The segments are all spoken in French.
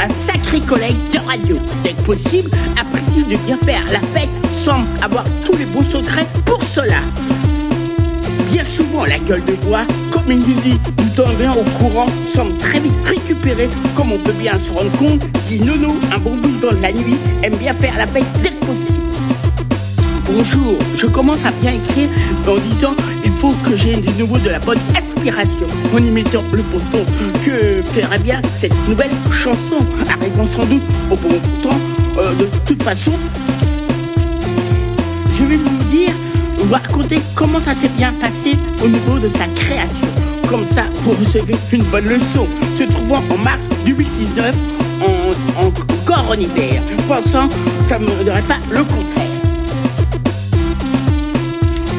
un sacré collègue de radio. Dès que possible, apprécie de bien faire la fête, semble avoir tous les beaux secrets pour cela. Bien souvent, la gueule de bois, comme il nous dit, nous donne bien au courant, semble très vite récupéré, comme on peut bien se rendre compte, dit Nono, un bon bulldog de la nuit, aime bien faire la fête dès que possible. Bonjour, je commence à bien écrire en disant il faut que j'ai de nouveau de la bonne aspiration en y mettant le bouton que ferait bien cette nouvelle chanson, arrivant sans doute au bon temps. De toute façon, je vais vous dire, vous raconter comment ça s'est bien passé au niveau de sa création. Comme ça, vous recevez une bonne leçon. Se trouvant en mars 2019, encore en hiver, pensant que ça ne me donnerait pas le contraire.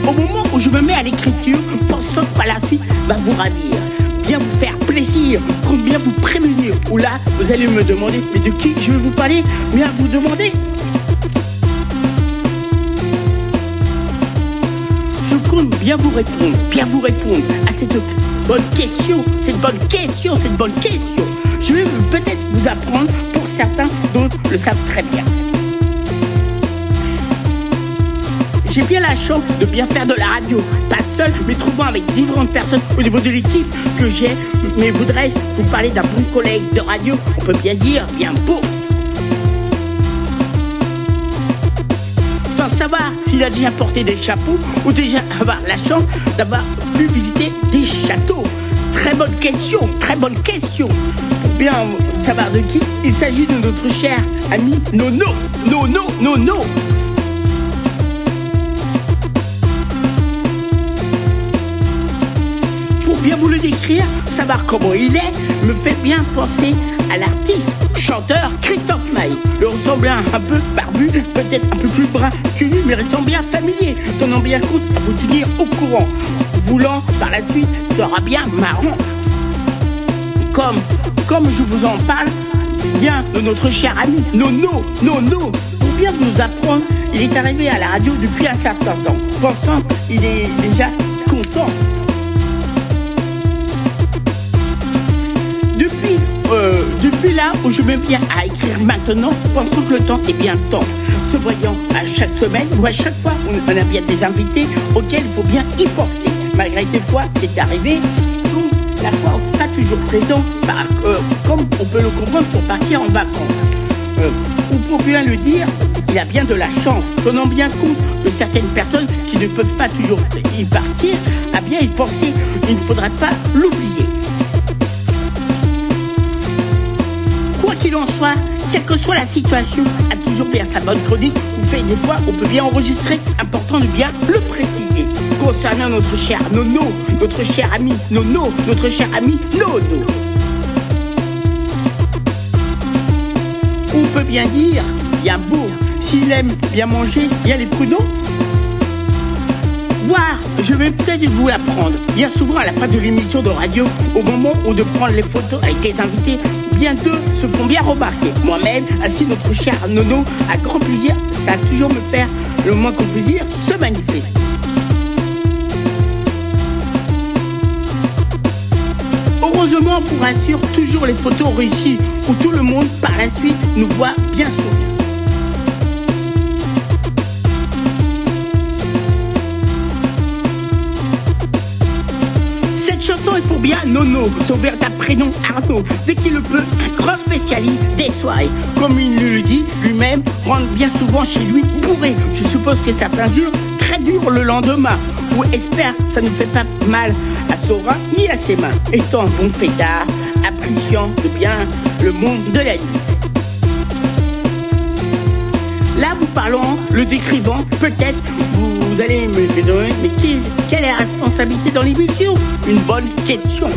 Au moment où je me mets à l'écriture, pensant que par la suite va vous ravir, bien vous faire plaisir, combien vous prévenir. Ou là, vous allez me demander, mais de qui je vais vous parler? Bien vous demander. Je compte bien vous répondre à cette bonne question, cette bonne question. Je vais peut-être vous apprendre, pour certains, d'autres le savent très bien. J'ai bien la chance de bien faire de la radio, pas seul, mais trouvant avec différentes personnes au niveau de l'équipe que j'ai. Mais voudrais-je vous parler d'un bon collègue de radio, on peut bien dire, bien beau. Sans savoir s'il a déjà porté des chapeaux ou déjà avoir la chance d'avoir pu visiter des châteaux. Très bonne question. Pour bien savoir de qui il s'agit, de notre cher ami Nono. Bien vous le décrire, savoir comment il est, me fait bien penser à l'artiste, chanteur Christophe Maé. Le ressemblant un peu barbu, peut-être un peu plus brun que lui, mais restant bien familier, tenant bien compte à vous tenir au courant, voulant par la suite sera bien marrant. Comme je vous en parle, bien de notre cher ami Nono. Pour bien vous apprendre, il est arrivé à la radio depuis un certain temps, pensant qu'il est déjà content. Depuis là où je me viens à écrire maintenant, pensons que le temps est bien temps. Se voyant à chaque semaine ou à chaque fois, on a bien des invités auxquels il faut bien y penser. Malgré des fois, c'est arrivé, la fois pas toujours présent, comme on peut le comprendre pour partir en vacances. Ou pour bien le dire, il a bien de la chance, tenant bien compte de certaines personnes qui ne peuvent pas toujours y partir, à bien y penser, il ne faudra pas l'oublier. Quoi qu'il en soit, quelle que soit la situation, a toujours bien sa bonne chronique, ou fait des fois, on peut bien enregistrer, important de bien le préciser. Concernant notre cher Nono, notre cher ami Nono. On peut bien dire, bien beau, s'il aime bien manger, bien les pruneaux. Voir, je vais peut-être vous l'apprendre. Bien souvent à la fin de l'émission de radio, au moment où de prendre les photos avec des invités, bien d'eux se font bien remarquer. Moi-même, ainsi notre cher Nono, à grand plaisir, ça a toujours me faire, le moins qu'on peut dire, se manifester. Heureusement, pour assure toujours les photos réussies, où tout le monde, par la suite, nous voit bien sourire. Cette chanson est pour bien Nono, son véritable prénom Arnaud, dès qu'il le peut, un grand spécialiste des soirées. Comme il le dit lui-même, rentre bien souvent chez lui bourré. Je suppose que certains jours, très dur le lendemain, ou espère que ça ne fait pas mal à son rein ni à ses mains. Étant bon fêtard, appréciant de bien le monde de la nuit. Là, vous parlons, le décrivant, peut-être vous allez me demander, mais quelle est la responsabilité dans l'émission? Une bonne question.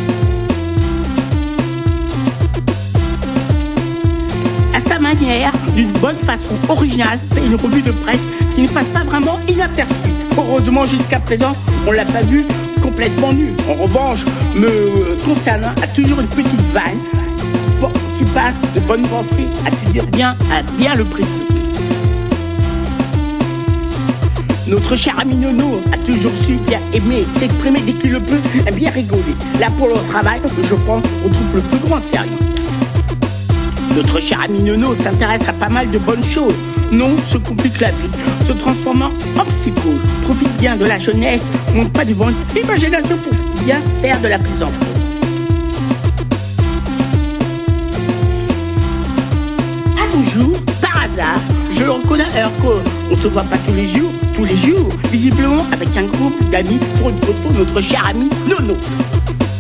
À sa manière, d'une bonne façon originale, fait une revue de presse qui ne passe pas vraiment inaperçue. Heureusement, jusqu'à présent, on ne l'a pas vu complètement nu. En revanche, me concernant, a toujours une petite vanne qui passe de bonne pensée à bien le préciser. Notre cher ami Nono a toujours su bien aimer, s'exprimer dès qu'il le peut, et bien rigoler. Là, pour le travail, je pense, on trouve le plus grand sérieux. Notre cher ami Nono s'intéresse à pas mal de bonnes choses. Non, se complique la vie, se transformant en psychose. Profite bien de la jeunesse, monte pas du ventre, imagination pour bien faire de la plaisanterie. Un jour, par hasard, je le reconnais alors qu'on se voit pas tous les jours, visiblement avec un groupe d'amis pour une photo, notre cher ami Nono.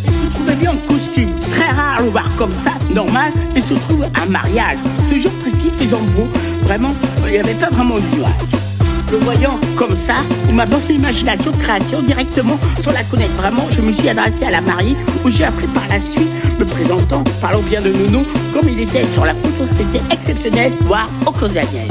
Il se trouvait bien en costume, très rare à le voir comme ça, normal, et se trouve un mariage. Ce jour précis, faisant beau, vraiment, il n'y avait pas vraiment de nuage. Le voyant comme ça, il m'a donné l'imagination, création, directement, sans la connaître vraiment, je me suis adressé à la mariée, où j'ai appris par la suite, me présentant, parlant bien de Nono, comme il était sur la photo, c'était exceptionnel, voire occasionnel.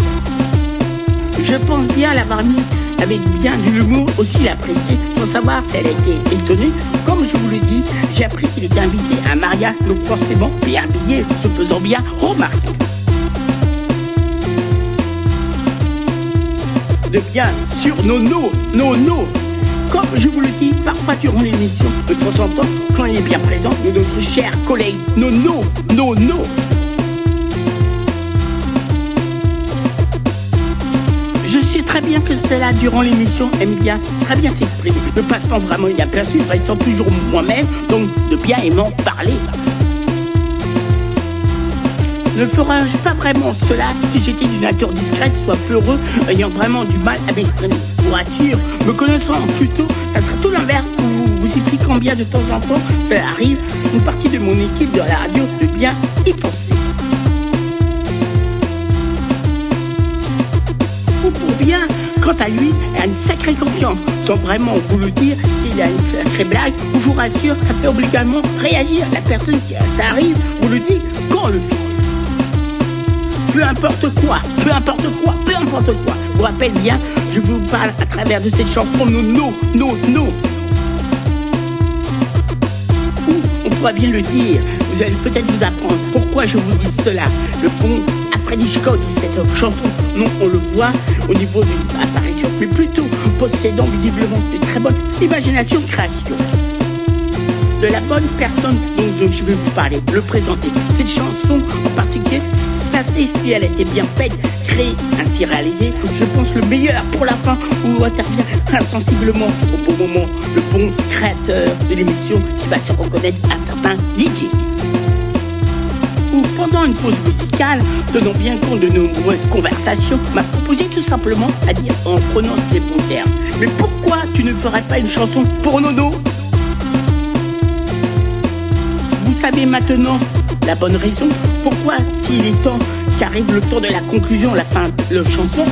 Je pense bien l'avoir mis avec bien de l'humour, aussi l'apprécier, sans savoir si elle était étonnée. Comme je vous le dis, j'ai appris qu'il était invité à un mariage, donc forcément bien habillé, se faisant bien remarquer. De bien sur Nono. Comme je vous le dis, parfois durant l'émission, de temps en temps, quand il est bien présent, de notre cher collègue Nono. Je sais très bien que cela, durant l'émission, aime bien très bien s'exprimer. Ne passe pas vraiment inaperçu, restant toujours moi-même, donc de bien aimant parler. Ne ferais-je pas vraiment cela si j'étais d'une nature discrète, soit peureux, ayant vraiment du mal à m'exprimer? Je vous rassure, me connaissant plutôt, ça serait tout l'inverse. Vous expliquant bien de temps en temps, ça arrive, une partie de mon équipe de la radio de bien y penser. Ou pour bien, quant à lui, a une sacrée confiance, sans vraiment vous le dire, qu'il a une sacrée blague, je vous rassure, ça fait obligatoirement réagir. La personne qui ça arrive, vous le dit quand on le fait. Peu importe quoi. Je vous rappelle bien, je vous parle à travers de cette chanson Nono. On pourra bien le dire, vous allez peut-être vous apprendre pourquoi je vous dis cela. Le bon Afredishko de cette chanson, non, on le voit au niveau de l'apparition, mais plutôt possédant visiblement une très bonne imagination, création. De la bonne personne dont je vais vous parler, le présenter. Cette chanson en particulier, ça c'est si elle était bien faite, créée, ainsi réalisée, je pense le meilleur pour la fin où intervient insensiblement au bon moment le bon créateur de l'émission qui va se reconnaître à certains DJ. Ou pendant une pause musicale, tenant bien compte de nos nombreuses conversations, m'a proposé tout simplement à dire en prononce les bons termes. Mais pourquoi tu ne ferais pas une chanson pour Nono? Vous savez maintenant la bonne raison pourquoi, s'il est temps qu'arrive le temps de la conclusion, la fin de la chanson,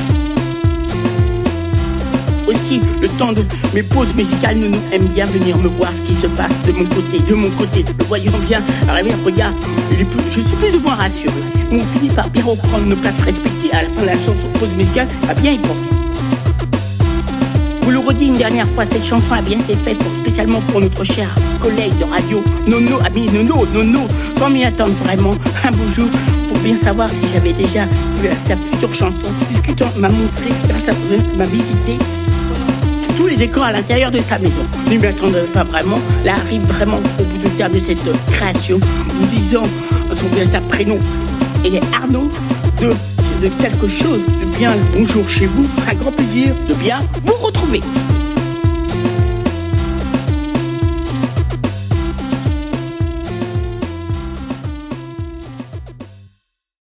aussi le temps de mes pauses musicales, Nono aime bien venir me voir ce qui se passe de mon côté, le voyant bien arriver, regarde, je suis plus ou moins rassuré. On finit par bien reprendre nos places respectives à la fin de la chanson pause musicale, à bien y penser. Vous le redis une dernière fois, cette chanson a bien été faite spécialement pour notre cher collègue de radio, Nono, ami Nono, sans m'y attendre vraiment, un beau jour, pour bien savoir si j'avais déjà vu sa future chanson, discutant, m'a montré, grâce à m'a visité, tous les décors à l'intérieur de sa maison. Ne m'y attendait pas vraiment, là arrive vraiment au bout du terme de cette création, vous disant son véritable prénom, et Arnaud, de quelque chose de bien bonjour chez vous, un grand plaisir de bien vous retrouver.